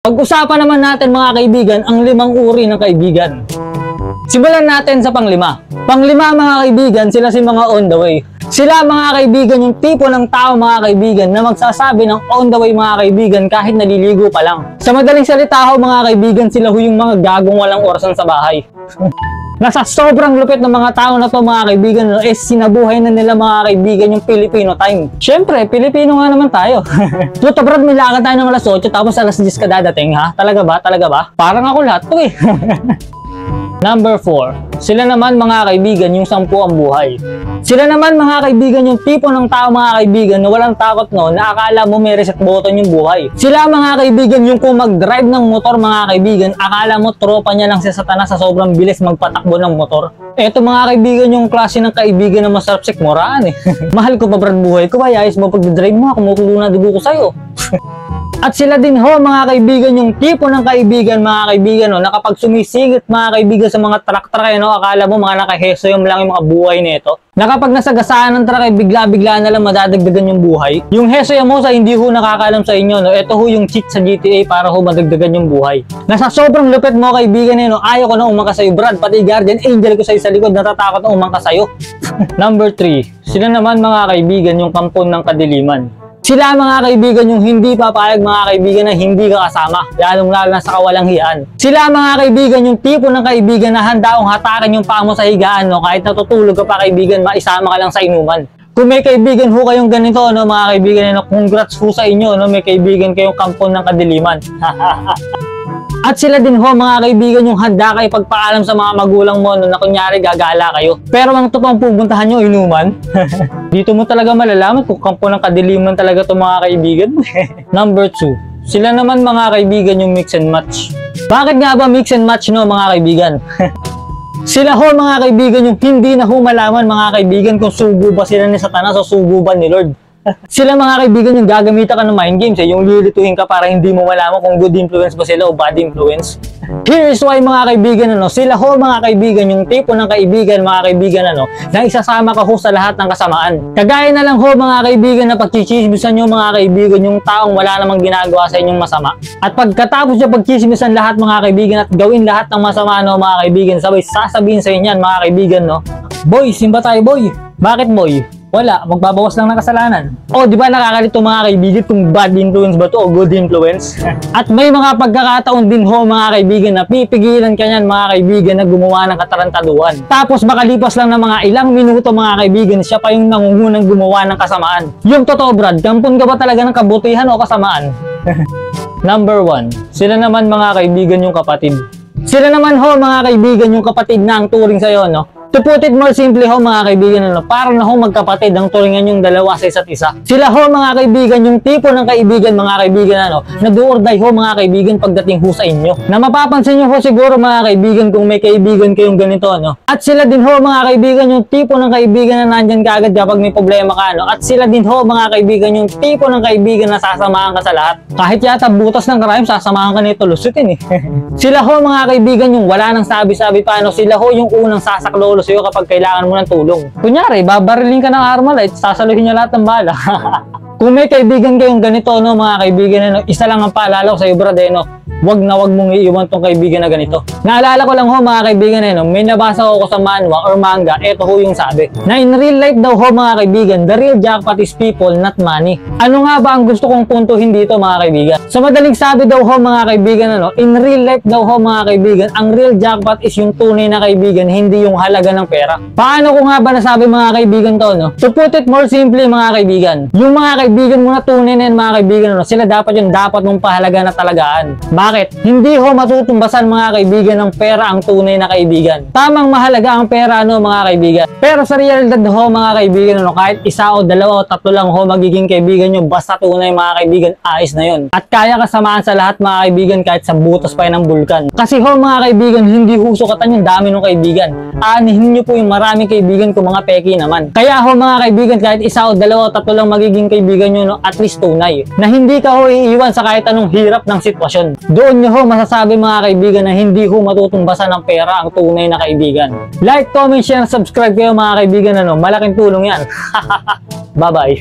Pag-usapan naman natin mga kaibigan ang 5 uri ng kaibigan. Simulan natin sa panglima. Panglima mga kaibigan, sila si mga on the way. Sila mga kaibigan yung tipo ng tao mga kaibigan na magsasabi ng on the way mga kaibigan kahit naliligo pa lang. Sa madaling salita ho mga kaibigan, sila ho yung mga gagong walang orasan sa bahay. Nasa sobrang lupit ng mga tao na to mga kaibigan, sinabuhay na nila mga kaibigan yung Filipino time. Syempre, Pilipino nga naman tayo. Puta brad, may lakad tayo ng alas 8 tapos alas 10 ka dadating ha? Talaga ba? Talaga ba? Parang ako lahat to eh. Number 4. Sila naman mga kaibigan yung 10 ang buhay. Sila naman mga kaibigan yung tipo ng tao mga kaibigan na walang takot no, na akala mo may reset button yung buhay. Sila mga kaibigan yung kung mag-drive ng motor mga kaibigan, akala mo tropa niya lang si Satanas sa sobrang bilis magpatakbo ng motor. Eto mga kaibigan yung klase ng kaibigan na masarap sikmuraan eh. Mahal ko pa brad buhay ko, ayos mo pag-drive mo, kumukulo na dugo ko sa'yo. At sila din ho mga kaibigan yung tipo ng kaibigan mga kaibigan no, na kapag sumisingit mga kaibigan sa mga truck no, akala mo mga nakahesoyom lang yung mga buhay nito. Na kapag nasagasaan ng truck ay bigla-bigla na lang madadagdagan yung buhay. Yung hesoyom mo sa hindi ho nakakalam sa inyo no, ito ho yung cheat sa GTA para ho madagdagan yung buhay. Nasa sobrang lupit mo kaibigan no, ayaw ko na umangka sa'yo brad, pati guardian angel ko sa'yo sa likod natatakot na umangka sa'yo. Number 3. Sila naman mga kaibigan yung kampon ng kadiliman. Sila mga kaibigan yung hindi papayag mga kaibigan na hindi ka kasama, lalong-lalo na sa kawalang hiyaan. Sila mga kaibigan yung tipo ng kaibigan na handa kong hatakan yung paa mo sa higaan no, kahit natutulog ka pa kaibigan, maisama ka lang sa inuman. Kung may kaibigan ho kayong ganito no, mga kaibigan no, congrats ho sa inyo no, may kaibigan kayong kampon ng kadiliman. At sila din ho mga kaibigan yung handa kayo pagpaalam sa mga magulang mo no, na kunyari gagala kayo. Pero ang totoong pupuntahan nyo inuman. Dito mo talaga malalaman kung kampo ng kadiliman talaga to mga kaibigan. Number 2. Sila naman mga kaibigan yung mix and match. Bakit nga ba mix and match no mga kaibigan? Sila ho mga kaibigan yung hindi na ho malaman mga kaibigan kung sugo ba sila ni Satanas o sugo ba ni Lord. Sila mga kaibigan yung gagamitan ka ng mind games yung lilituhin ka para hindi mo malaman kung good influence ba sila o bad influence. Here is why mga kaibigan sila ho mga kaibigan yung tipo ng kaibigan mga kaibigan na isasama ka ho sa lahat ng kasamaan. Kagaya na lang ho mga kaibigan na pagchichismisan nyo mga kaibigan yung taong wala namang ginagawa sa inyong masama. At pagkatapos nyo pagchismisan lahat mga kaibigan at gawin lahat ng masama mga kaibigan, sabay sasabihin sa inyo mga kaibigan boy, simba tayo boy. Bakit boy? Wala, magbabawas lang ng kasalanan. O, di ba nakakalito mga kaibigan kung bad influence ba to o good influence? At may mga pagkakataon din ho mga kaibigan na pipigilan ka niyan mga kaibigan na gumawa ng katarantaduhan. Tapos makalipas lang ng mga ilang minuto mga kaibigan, siya pa yung nangungunang gumawa ng kasamaan. Yung totoo brad, kampon ka ba talaga ng kabutihan o kasamaan? Number 1. Sila naman mga kaibigan yung kapatid. Sila naman ho mga kaibigan yung kapatid na ang turing sa'yo To put it more simply ho mga kaibigan parang na ho magkapatid ang turingan yung dalawa sa isa't isa. Sila ho mga kaibigan yung tipo ng kaibigan mga kaibigan na do-or-die ho mga kaibigan pagdating ho sa inyo. Na mapapansin nyo ho siguro mga kaibigan kung may kaibigan kayong ganito At sila din ho mga kaibigan yung tipo ng kaibigan na nandyan kaagad kapag may problema ka At sila din ho mga kaibigan yung tipo ng kaibigan na sasamahan ka sa lahat. Kahit yata butas ng crime sasamahan ka nito lusutin Sila ho mga kaibigan yung wala nang sabi-sabi pa Sila ho yung unang sasaklolo sa'yo kapag kailangan mo ng tulong. Kunyari, babarilin ka ng Armalite, sasaluhin niya lahat ng bala. Kung may kaibigan kayong ganito, mga kaibigan, isa lang ang paalala ko sa'yo, brad, wag na wag mong iiwan tong kaibigan na ganito. Naalala ko lang ho mga kaibigan may nabasa ko sa manhwa or manga, eto ho yung sabi. Na in real life daw ho mga kaibigan, the real jackpot is people, not money. Ano nga ba ang gusto kong puntuhin dito mga kaibigan? Sa madaling sabi daw ho mga kaibigan in real life daw ho mga kaibigan, ang real jackpot is yung tunay na kaibigan, hindi yung halaga ng pera. Paano ko nga ba nasabi mga kaibigan to To put it more simply mga kaibigan, yung mga kaibigan mo na tunay na yan mga kaibigan sila dapat yung dapat mong pahalaga na talagaan. Bakit? Hindi ho matutumbasan mga kaibigan ng pera ang tunay na kaibigan. Tamang mahalaga ang pera mga kaibigan. Pero sa realidad ho mga kaibigan kahit isa o dalawa o tatlo lang ho magiging kaibigan nyo basta tunay mga kaibigan, ayos na yun. At kaya kasamaan sa lahat mga kaibigan kahit sa butas pa ng bulkan. Kasi ho mga kaibigan, hindi ho sukatan yung dami ng kaibigan. Aanihin nyo po yung maraming kaibigan kung mga peki naman. Kaya ho mga kaibigan, kahit isa o dalawa o tatlo lang magiging kaibigan nyo at least tunay. Na hindi ka ho iiwan sa kahit anong hirap ng sitwasyon. Doon nyo ho masasabi mga kaibigan na hindi ho matutumbasan ng pera ang tunay na kaibigan. Like, comment, share, subscribe kayo mga kaibigan malaking tulong yan. Bye bye.